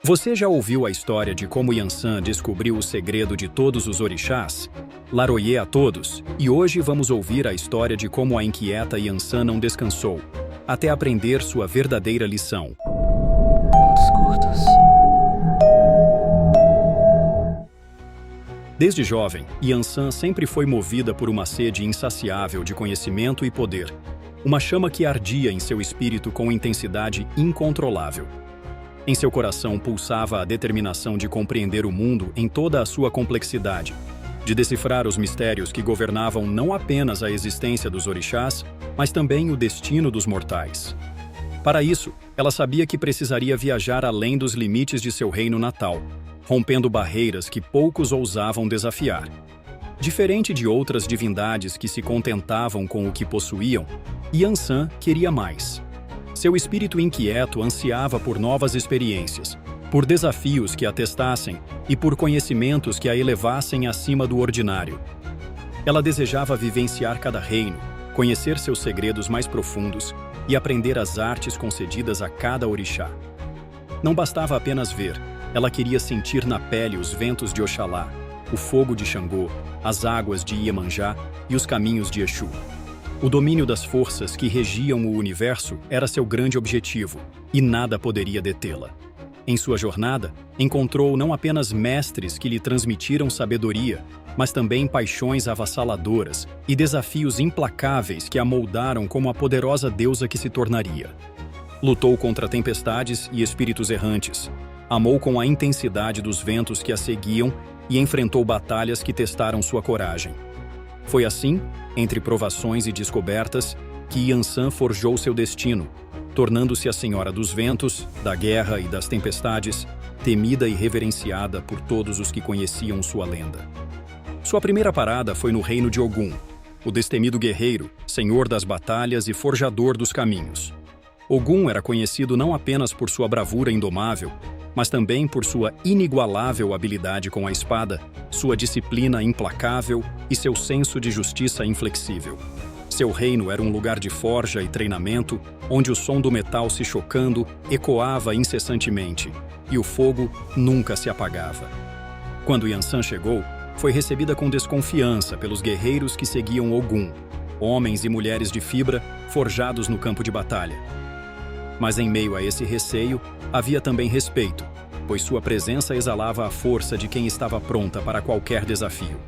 Você já ouviu a história de como Yansan descobriu o segredo de todos os orixás? Laroye a todos, e hoje vamos ouvir a história de como a inquieta Yansan não descansou, até aprender sua verdadeira lição. Pontos curtos. Desde jovem, Yansan sempre foi movida por uma sede insaciável de conhecimento e poder, uma chama que ardia em seu espírito com intensidade incontrolável. Em seu coração pulsava a determinação de compreender o mundo em toda a sua complexidade, de decifrar os mistérios que governavam não apenas a existência dos orixás, mas também o destino dos mortais. Para isso, ela sabia que precisaria viajar além dos limites de seu reino natal, rompendo barreiras que poucos ousavam desafiar. Diferente de outras divindades que se contentavam com o que possuíam, Yansan queria mais. Seu espírito inquieto ansiava por novas experiências, por desafios que a testassem e por conhecimentos que a elevassem acima do ordinário. Ela desejava vivenciar cada reino, conhecer seus segredos mais profundos e aprender as artes concedidas a cada orixá. Não bastava apenas ver, ela queria sentir na pele os ventos de Oxalá, o fogo de Xangô, as águas de Iemanjá e os caminhos de Exu. O domínio das forças que regiam o universo era seu grande objetivo, e nada poderia detê-la. Em sua jornada, encontrou não apenas mestres que lhe transmitiram sabedoria, mas também paixões avassaladoras e desafios implacáveis que a moldaram como a poderosa deusa que se tornaria. Lutou contra tempestades e espíritos errantes, amou com a intensidade dos ventos que a seguiam e enfrentou batalhas que testaram sua coragem. Foi assim, entre provações e descobertas, que Yansan forjou seu destino, tornando-se a senhora dos ventos, da guerra e das tempestades, temida e reverenciada por todos os que conheciam sua lenda. Sua primeira parada foi no reino de Ogum, o destemido guerreiro, senhor das batalhas e forjador dos caminhos. Ogum era conhecido não apenas por sua bravura indomável, mas também por sua inigualável habilidade com a espada, sua disciplina implacável e seu senso de justiça inflexível. Seu reino era um lugar de forja e treinamento, onde o som do metal se chocando ecoava incessantemente, e o fogo nunca se apagava. Quando Yansan chegou, foi recebida com desconfiança pelos guerreiros que seguiam Ogum, homens e mulheres de fibra forjados no campo de batalha. Mas em meio a esse receio, havia também respeito, pois sua presença exalava a força de quem estava pronta para qualquer desafio.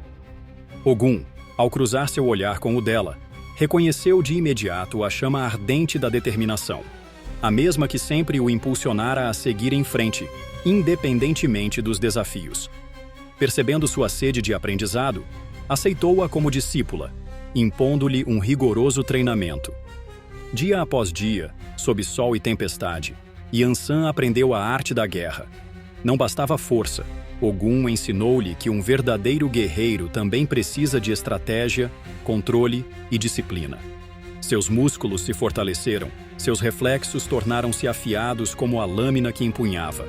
Ogum, ao cruzar seu olhar com o dela, reconheceu de imediato a chama ardente da determinação, a mesma que sempre o impulsionara a seguir em frente, independentemente dos desafios. Percebendo sua sede de aprendizado, aceitou-a como discípula, impondo-lhe um rigoroso treinamento. Dia após dia, sob sol e tempestade, Yansan aprendeu a arte da guerra. Não bastava força, Ogum ensinou-lhe que um verdadeiro guerreiro também precisa de estratégia, controle e disciplina. Seus músculos se fortaleceram, seus reflexos tornaram-se afiados como a lâmina que empunhava.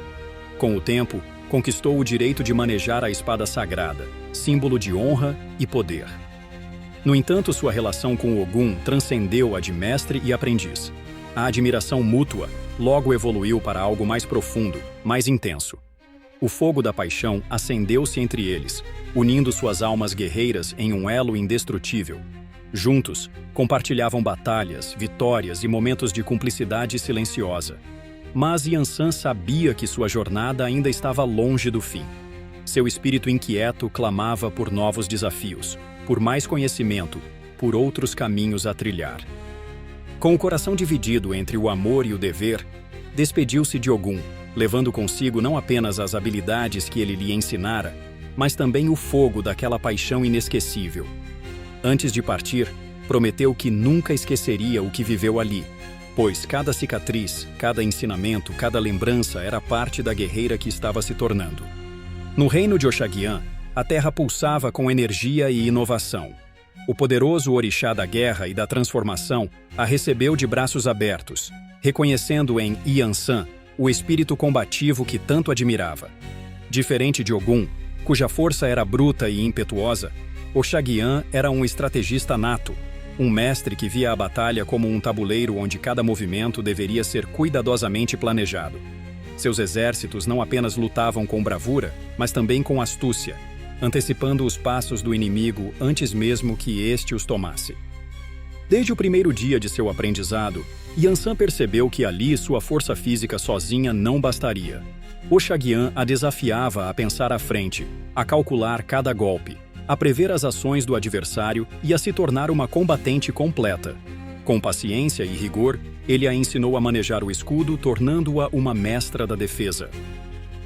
Com o tempo, conquistou o direito de manejar a espada sagrada, símbolo de honra e poder. No entanto, sua relação com Ogum transcendeu a de mestre e aprendiz. A admiração mútua logo evoluiu para algo mais profundo, mais intenso. O fogo da paixão acendeu-se entre eles, unindo suas almas guerreiras em um elo indestrutível. Juntos, compartilhavam batalhas, vitórias e momentos de cumplicidade silenciosa. Mas Yansan sabia que sua jornada ainda estava longe do fim. Seu espírito inquieto clamava por novos desafios, por mais conhecimento, por outros caminhos a trilhar. Com o coração dividido entre o amor e o dever, despediu-se de Ogum, levando consigo não apenas as habilidades que ele lhe ensinara, mas também o fogo daquela paixão inesquecível. Antes de partir, prometeu que nunca esqueceria o que viveu ali, pois cada cicatriz, cada ensinamento, cada lembrança era parte da guerreira que estava se tornando. No reino de Oxaguian, a terra pulsava com energia e inovação. O poderoso orixá da guerra e da transformação a recebeu de braços abertos, reconhecendo em Yansan o espírito combativo que tanto admirava. Diferente de Ogum, cuja força era bruta e impetuosa, Oxaguian era um estrategista nato, um mestre que via a batalha como um tabuleiro onde cada movimento deveria ser cuidadosamente planejado. Seus exércitos não apenas lutavam com bravura, mas também com astúcia, antecipando os passos do inimigo antes mesmo que este os tomasse. Desde o primeiro dia de seu aprendizado, Yansan percebeu que ali sua força física sozinha não bastaria. Oxaguian a desafiava a pensar à frente, a calcular cada golpe, a prever as ações do adversário e a se tornar uma combatente completa. Com paciência e rigor, ele a ensinou a manejar o escudo, tornando-a uma mestra da defesa.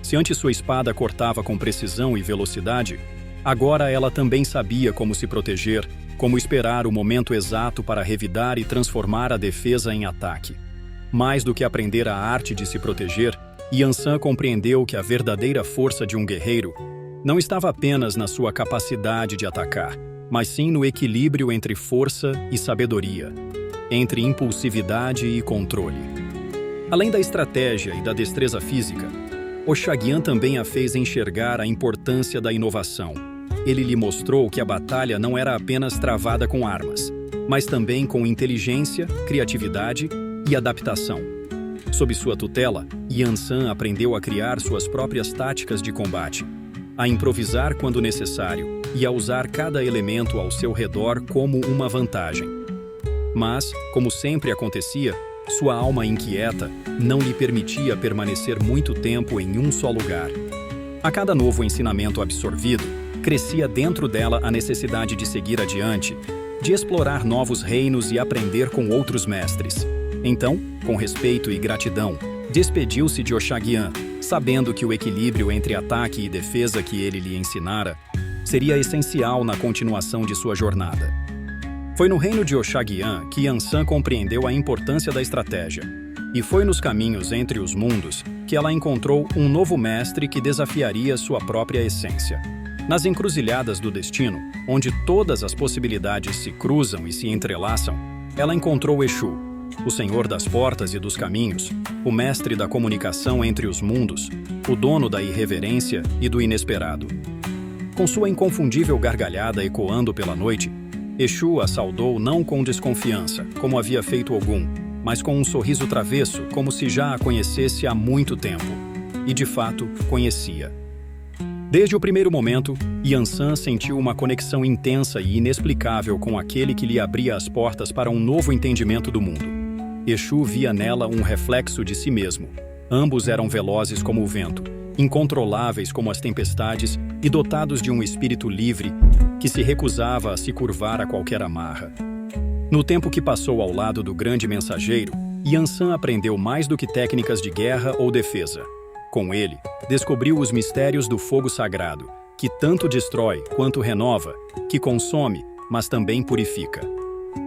Se antes sua espada cortava com precisão e velocidade, agora ela também sabia como se proteger, como esperar o momento exato para revidar e transformar a defesa em ataque. Mais do que aprender a arte de se proteger, Yansan compreendeu que a verdadeira força de um guerreiro não estava apenas na sua capacidade de atacar, mas sim no equilíbrio entre força e sabedoria, entre impulsividade e controle. Além da estratégia e da destreza física, Oxaguian também a fez enxergar a importância da inovação. Ele lhe mostrou que a batalha não era apenas travada com armas, mas também com inteligência, criatividade e adaptação. Sob sua tutela, Yansan aprendeu a criar suas próprias táticas de combate, a improvisar quando necessário e a usar cada elemento ao seu redor como uma vantagem. Mas, como sempre acontecia, sua alma inquieta não lhe permitia permanecer muito tempo em um só lugar. A cada novo ensinamento absorvido, crescia dentro dela a necessidade de seguir adiante, de explorar novos reinos e aprender com outros mestres. Então, com respeito e gratidão, despediu-se de Oxaguian, sabendo que o equilíbrio entre ataque e defesa que ele lhe ensinara seria essencial na continuação de sua jornada. Foi no reino de Oxaguian que Yansan compreendeu a importância da estratégia, e foi nos caminhos entre os mundos que ela encontrou um novo mestre que desafiaria sua própria essência. Nas encruzilhadas do destino, onde todas as possibilidades se cruzam e se entrelaçam, ela encontrou Exu, o Senhor das Portas e dos Caminhos, o mestre da comunicação entre os mundos, o dono da irreverência e do inesperado. Com sua inconfundível gargalhada ecoando pela noite, Exu a saudou não com desconfiança, como havia feito Ogum, mas com um sorriso travesso, como se já a conhecesse há muito tempo. E, de fato, conhecia. Desde o primeiro momento, Yansan sentiu uma conexão intensa e inexplicável com aquele que lhe abria as portas para um novo entendimento do mundo. Exu via nela um reflexo de si mesmo. Ambos eram velozes como o vento, incontroláveis como as tempestades e dotados de um espírito livre que se recusava a se curvar a qualquer amarra. No tempo que passou ao lado do grande mensageiro, Yansan aprendeu mais do que técnicas de guerra ou defesa. Com ele, descobriu os mistérios do fogo sagrado, que tanto destrói quanto renova, que consome, mas também purifica.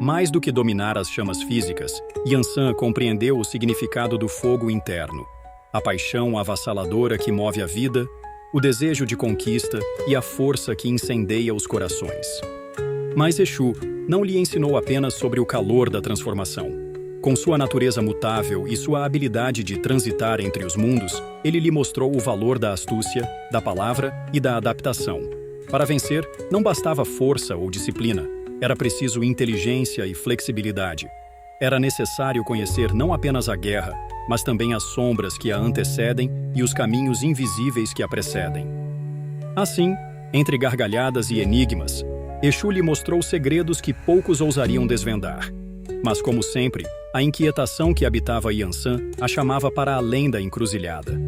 Mais do que dominar as chamas físicas, Yansan compreendeu o significado do fogo interno, a paixão avassaladora que move a vida, o desejo de conquista e a força que incendeia os corações. Mas Exu não lhe ensinou apenas sobre o calor da transformação. Com sua natureza mutável e sua habilidade de transitar entre os mundos, ele lhe mostrou o valor da astúcia, da palavra e da adaptação. Para vencer, não bastava força ou disciplina, era preciso inteligência e flexibilidade. Era necessário conhecer não apenas a guerra, mas também as sombras que a antecedem e os caminhos invisíveis que a precedem. Assim, entre gargalhadas e enigmas, Exu lhe mostrou segredos que poucos ousariam desvendar. Mas, como sempre, a inquietação que habitava Yansan a chamava para além da encruzilhada.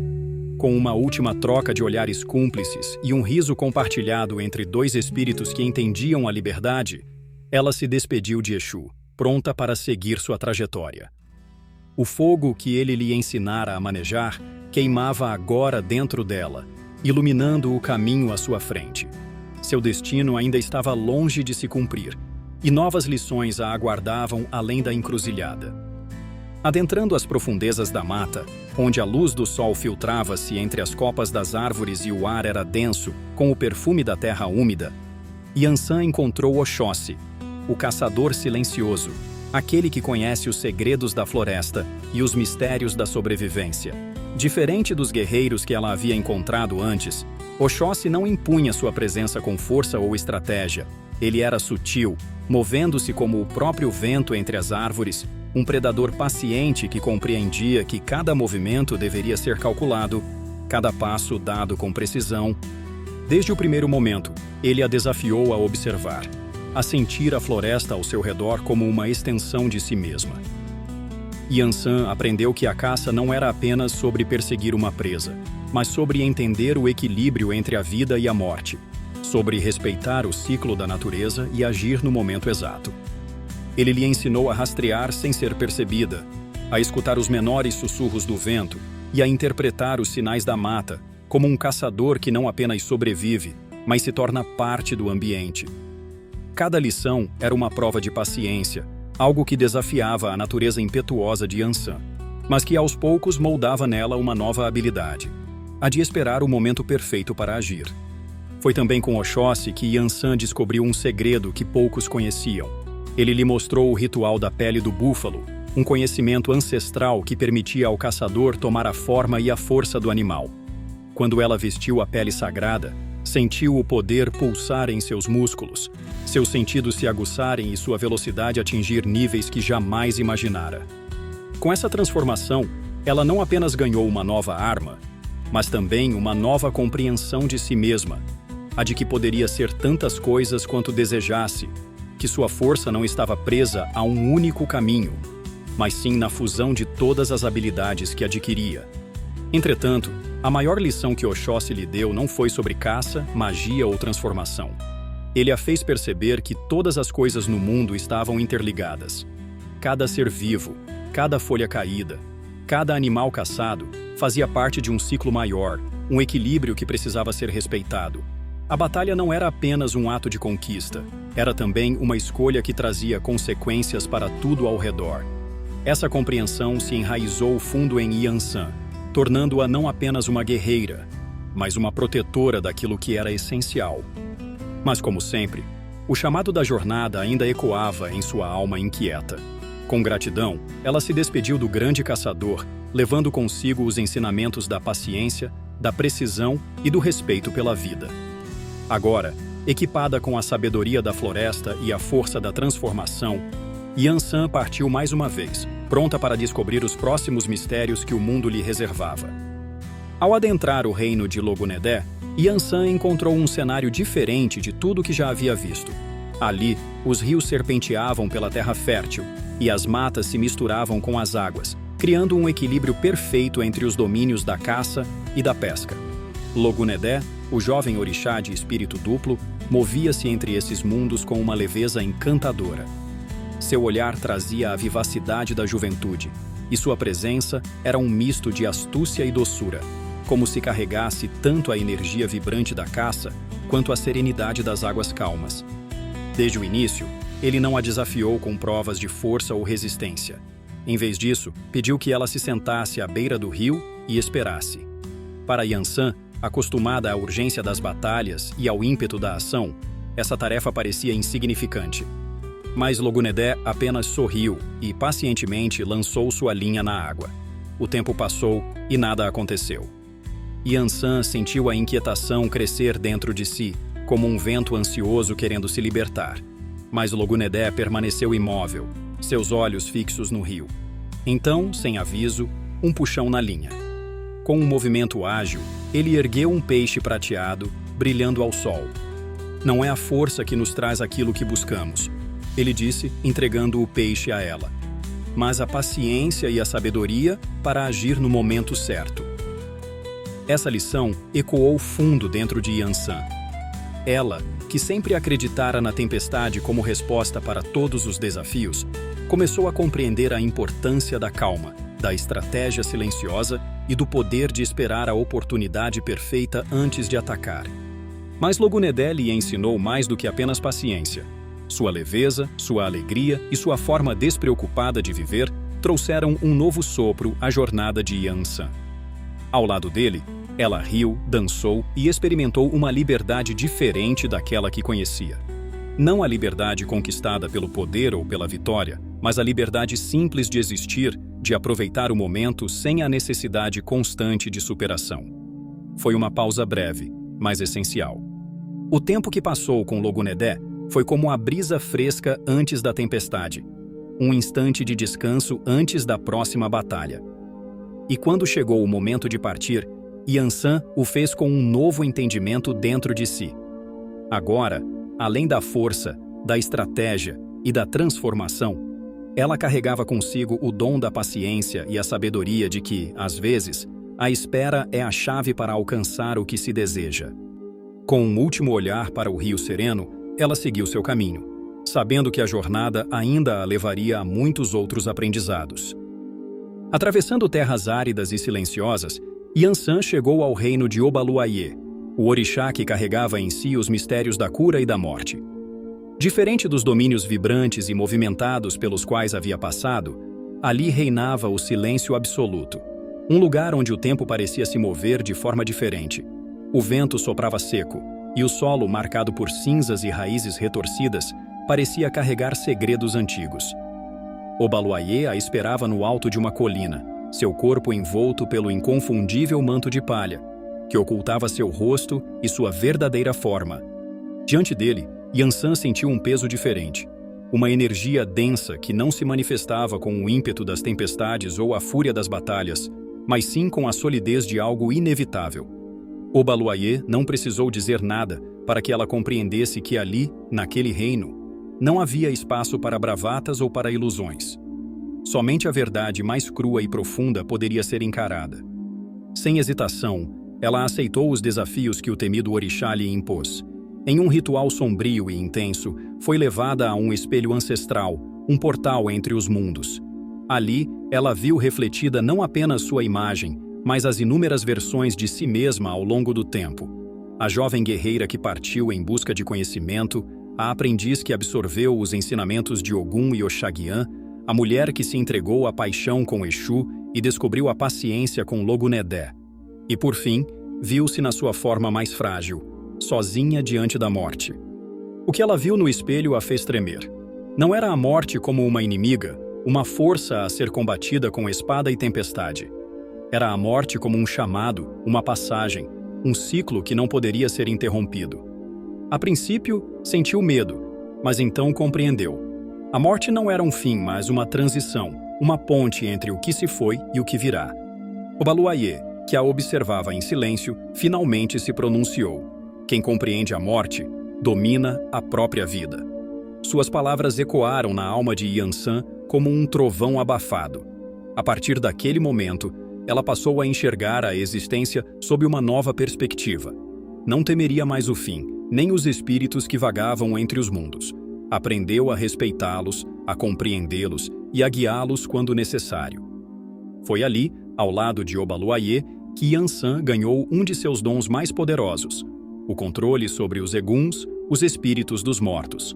Com uma última troca de olhares cúmplices e um riso compartilhado entre dois espíritos que entendiam a liberdade, ela se despediu de Exu, pronta para seguir sua trajetória. O fogo que ele lhe ensinara a manejar queimava agora dentro dela, iluminando o caminho à sua frente. Seu destino ainda estava longe de se cumprir, e novas lições a aguardavam além da encruzilhada. Adentrando as profundezas da mata, onde a luz do sol filtrava-se entre as copas das árvores e o ar era denso, com o perfume da terra úmida, Yansan encontrou Oxóssi, o caçador silencioso, aquele que conhece os segredos da floresta e os mistérios da sobrevivência. Diferente dos guerreiros que ela havia encontrado antes, Oxóssi não impunha sua presença com força ou estratégia. Ele era sutil, movendo-se como o próprio vento entre as árvores, um predador paciente que compreendia que cada movimento deveria ser calculado, cada passo dado com precisão. Desde o primeiro momento, ele a desafiou a observar, a sentir a floresta ao seu redor como uma extensão de si mesma. Yansan aprendeu que a caça não era apenas sobre perseguir uma presa, mas sobre entender o equilíbrio entre a vida e a morte, sobre respeitar o ciclo da natureza e agir no momento exato. Ele lhe ensinou a rastrear sem ser percebida, a escutar os menores sussurros do vento e a interpretar os sinais da mata como um caçador que não apenas sobrevive, mas se torna parte do ambiente. Cada lição era uma prova de paciência, algo que desafiava a natureza impetuosa de Yansan, mas que aos poucos moldava nela uma nova habilidade, a de esperar o momento perfeito para agir. Foi também com Oxóssi que Yansan descobriu um segredo que poucos conheciam. Ele lhe mostrou o ritual da pele do búfalo, um conhecimento ancestral que permitia ao caçador tomar a forma e a força do animal. Quando ela vestiu a pele sagrada, sentiu o poder pulsar em seus músculos, seus sentidos se aguçarem e sua velocidade atingir níveis que jamais imaginara. Com essa transformação, ela não apenas ganhou uma nova arma, mas também uma nova compreensão de si mesma, a de que poderia ser tantas coisas quanto desejasse, que sua força não estava presa a um único caminho, mas sim na fusão de todas as habilidades que adquiria. Entretanto, a maior lição que Oxóssi lhe deu não foi sobre caça, magia ou transformação. Ele a fez perceber que todas as coisas no mundo estavam interligadas. Cada ser vivo, cada folha caída, cada animal caçado fazia parte de um ciclo maior, um equilíbrio que precisava ser respeitado. A batalha não era apenas um ato de conquista, era também uma escolha que trazia consequências para tudo ao redor. Essa compreensão se enraizou fundo em Yansan, tornando-a não apenas uma guerreira, mas uma protetora daquilo que era essencial. Mas, como sempre, o chamado da jornada ainda ecoava em sua alma inquieta. Com gratidão, ela se despediu do grande caçador, levando consigo os ensinamentos da paciência, da precisão e do respeito pela vida. Agora, equipada com a sabedoria da floresta e a força da transformação, Yansan partiu mais uma vez, pronta para descobrir os próximos mistérios que o mundo lhe reservava. Ao adentrar o reino de Logunedé, Yansan encontrou um cenário diferente de tudo que já havia visto. Ali, os rios serpenteavam pela terra fértil e as matas se misturavam com as águas, criando um equilíbrio perfeito entre os domínios da caça e da pesca. Logunedé, o jovem orixá de espírito duplo, movia-se entre esses mundos com uma leveza encantadora. Seu olhar trazia a vivacidade da juventude, e sua presença era um misto de astúcia e doçura, como se carregasse tanto a energia vibrante da caça quanto a serenidade das águas calmas. Desde o início, ele não a desafiou com provas de força ou resistência. Em vez disso, pediu que ela se sentasse à beira do rio e esperasse. Para Yansan, acostumada à urgência das batalhas e ao ímpeto da ação, essa tarefa parecia insignificante. Mas Logunedé apenas sorriu e pacientemente lançou sua linha na água. O tempo passou e nada aconteceu. Yansan sentiu a inquietação crescer dentro de si, como um vento ansioso querendo se libertar. Mas Logunedé permaneceu imóvel, seus olhos fixos no rio. Então, sem aviso, um puxão na linha. Com um movimento ágil, ele ergueu um peixe prateado, brilhando ao sol. Não é a força que nos traz aquilo que buscamos, ele disse, entregando o peixe a ela, mas a paciência e a sabedoria para agir no momento certo. Essa lição ecoou fundo dentro de Yansan. Ela, que sempre acreditara na tempestade como resposta para todos os desafios, começou a compreender a importância da calma, da estratégia silenciosa e do poder de esperar a oportunidade perfeita antes de atacar. Mas Logunedé lhe ensinou mais do que apenas paciência. Sua leveza, sua alegria e sua forma despreocupada de viver trouxeram um novo sopro à jornada de Yansan. Ao lado dele, ela riu, dançou e experimentou uma liberdade diferente daquela que conhecia. Não a liberdade conquistada pelo poder ou pela vitória, mas a liberdade simples de existir, de aproveitar o momento sem a necessidade constante de superação. Foi uma pausa breve, mas essencial. O tempo que passou com Logunedé foi como a brisa fresca antes da tempestade. um instante de descanso antes da próxima batalha. E quando chegou o momento de partir, Yansan o fez com um novo entendimento dentro de si. Agora, além da força, da estratégia e da transformação, ela carregava consigo o dom da paciência e a sabedoria de que, às vezes, a espera é a chave para alcançar o que se deseja. Com um último olhar para o rio sereno, ela seguiu seu caminho, sabendo que a jornada ainda a levaria a muitos outros aprendizados. Atravessando terras áridas e silenciosas, Yansan chegou ao reino de Obaluaiê, o orixá que carregava em si os mistérios da cura e da morte. Diferente dos domínios vibrantes e movimentados pelos quais havia passado, ali reinava o silêncio absoluto, um lugar onde o tempo parecia se mover de forma diferente. O vento soprava seco, e o solo, marcado por cinzas e raízes retorcidas, parecia carregar segredos antigos. Obaluaiê a esperava no alto de uma colina, seu corpo envolto pelo inconfundível manto de palha, que ocultava seu rosto e sua verdadeira forma. Diante dele, Yansan sentiu um peso diferente, uma energia densa que não se manifestava com o ímpeto das tempestades ou a fúria das batalhas, mas sim com a solidez de algo inevitável. Obaluaiê não precisou dizer nada para que ela compreendesse que ali, naquele reino, não havia espaço para bravatas ou para ilusões. Somente a verdade mais crua e profunda poderia ser encarada. Sem hesitação, ela aceitou os desafios que o temido orixá lhe impôs. Em um ritual sombrio e intenso, foi levada a um espelho ancestral, um portal entre os mundos. Ali, ela viu refletida não apenas sua imagem, mas as inúmeras versões de si mesma ao longo do tempo. A jovem guerreira que partiu em busca de conhecimento, a aprendiz que absorveu os ensinamentos de Ogum e Oxaguian, a mulher que se entregou à paixão com Exu e descobriu a paciência com Logunedé. E, por fim, viu-se na sua forma mais frágil, sozinha diante da morte. O que ela viu no espelho a fez tremer. Não era a morte como uma inimiga, uma força a ser combatida com espada e tempestade. Era a morte como um chamado, uma passagem, um ciclo que não poderia ser interrompido. A princípio, sentiu medo, mas então compreendeu. A morte não era um fim, mas uma transição, uma ponte entre o que se foi e o que virá. Obaluaiê, que a observava em silêncio, finalmente se pronunciou. Quem compreende a morte, domina a própria vida. Suas palavras ecoaram na alma de Yansan como um trovão abafado. A partir daquele momento, ela passou a enxergar a existência sob uma nova perspectiva. Não temeria mais o fim, nem os espíritos que vagavam entre os mundos. Aprendeu a respeitá-los, a compreendê-los e a guiá-los quando necessário. Foi ali, ao lado de Obaluaiê, que Yansan ganhou um de seus dons mais poderosos, o controle sobre os eguns, os espíritos dos mortos.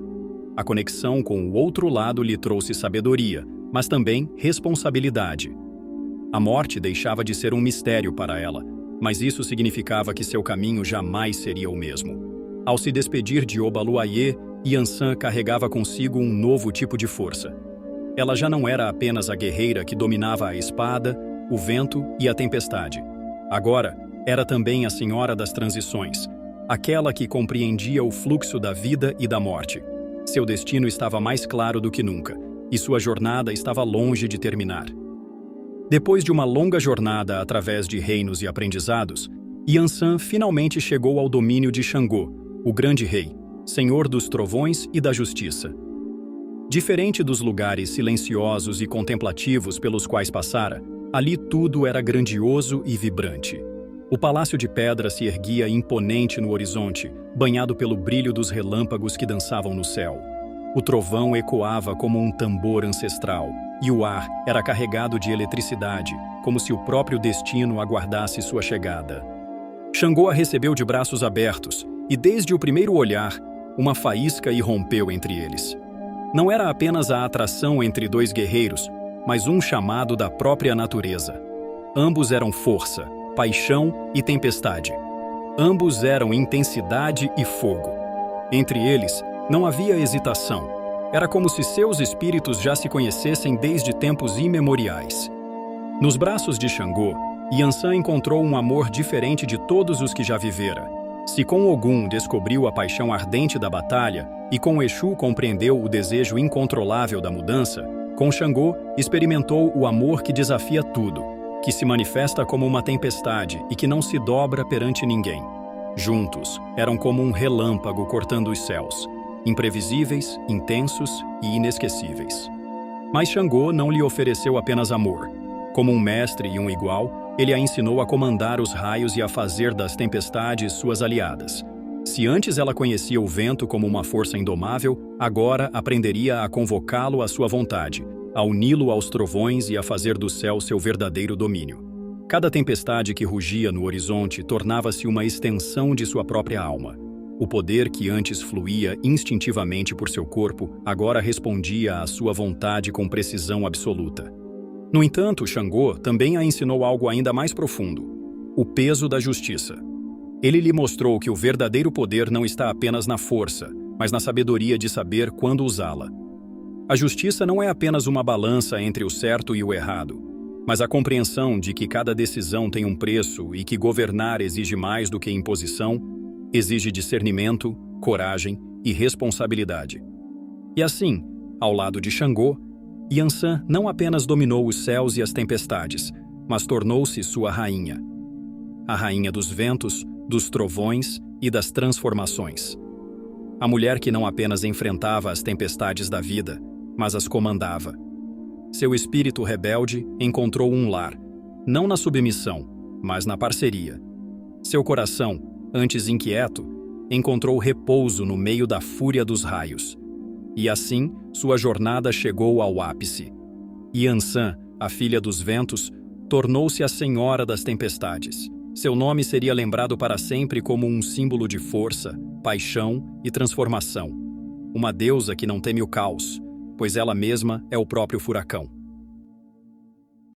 A conexão com o outro lado lhe trouxe sabedoria, mas também responsabilidade. A morte deixava de ser um mistério para ela, mas isso significava que seu caminho jamais seria o mesmo. Ao se despedir de Obaluaiê, Yansan carregava consigo um novo tipo de força. Ela já não era apenas a guerreira que dominava a espada, o vento e a tempestade. Agora, era também a senhora das transições, aquela que compreendia o fluxo da vida e da morte. Seu destino estava mais claro do que nunca, e sua jornada estava longe de terminar. Depois de uma longa jornada através de reinos e aprendizados, Yansan finalmente chegou ao domínio de Xangô, o grande rei, senhor dos trovões e da justiça. Diferente dos lugares silenciosos e contemplativos pelos quais passara, ali tudo era grandioso e vibrante. O palácio de pedra se erguia imponente no horizonte, banhado pelo brilho dos relâmpagos que dançavam no céu. O trovão ecoava como um tambor ancestral, e o ar era carregado de eletricidade, como se o próprio destino aguardasse sua chegada. Xangô a recebeu de braços abertos, e desde o primeiro olhar, uma faísca irrompeu entre eles. Não era apenas a atração entre dois guerreiros, mas um chamado da própria natureza. Ambos eram força, paixão e tempestade. Ambos eram intensidade e fogo. Entre eles, não havia hesitação. Era como se seus espíritos já se conhecessem desde tempos imemoriais. Nos braços de Xangô, Yansan encontrou um amor diferente de todos os que já vivera. Se com Ogum descobriu a paixão ardente da batalha e com Exu compreendeu o desejo incontrolável da mudança, Com Xangô, experimentou o amor que desafia tudo, que se manifesta como uma tempestade e que não se dobra perante ninguém. Juntos, eram como um relâmpago cortando os céus, imprevisíveis, intensos e inesquecíveis. Mas Xangô não lhe ofereceu apenas amor. Como um mestre e um igual, ele a ensinou a comandar os raios e a fazer das tempestades suas aliadas. Se antes ela conhecia o vento como uma força indomável, agora aprenderia a convocá-lo à sua vontade, a uni-lo aos trovões e a fazer do céu seu verdadeiro domínio. Cada tempestade que rugia no horizonte tornava-se uma extensão de sua própria alma. O poder que antes fluía instintivamente por seu corpo, agora respondia à sua vontade com precisão absoluta. No entanto, Xangô também a ensinou algo ainda mais profundo: o peso da justiça. Ele lhe mostrou que o verdadeiro poder não está apenas na força, mas na sabedoria de saber quando usá-la. A justiça não é apenas uma balança entre o certo e o errado, mas a compreensão de que cada decisão tem um preço e que governar exige mais do que imposição, exige discernimento, coragem e responsabilidade. E assim, ao lado de Xangô, Yansan não apenas dominou os céus e as tempestades, mas tornou-se sua rainha. A rainha dos ventos, dos trovões e das transformações. A mulher que não apenas enfrentava as tempestades da vida, mas as comandava. Seu espírito rebelde encontrou um lar, não na submissão, mas na parceria. Seu coração, antes inquieto, encontrou repouso no meio da fúria dos raios. E assim, sua jornada chegou ao ápice. Yansan, a filha dos ventos, tornou-se a senhora das tempestades. Seu nome seria lembrado para sempre como um símbolo de força, paixão e transformação. Uma deusa que não teme o caos, pois ela mesma é o próprio furacão.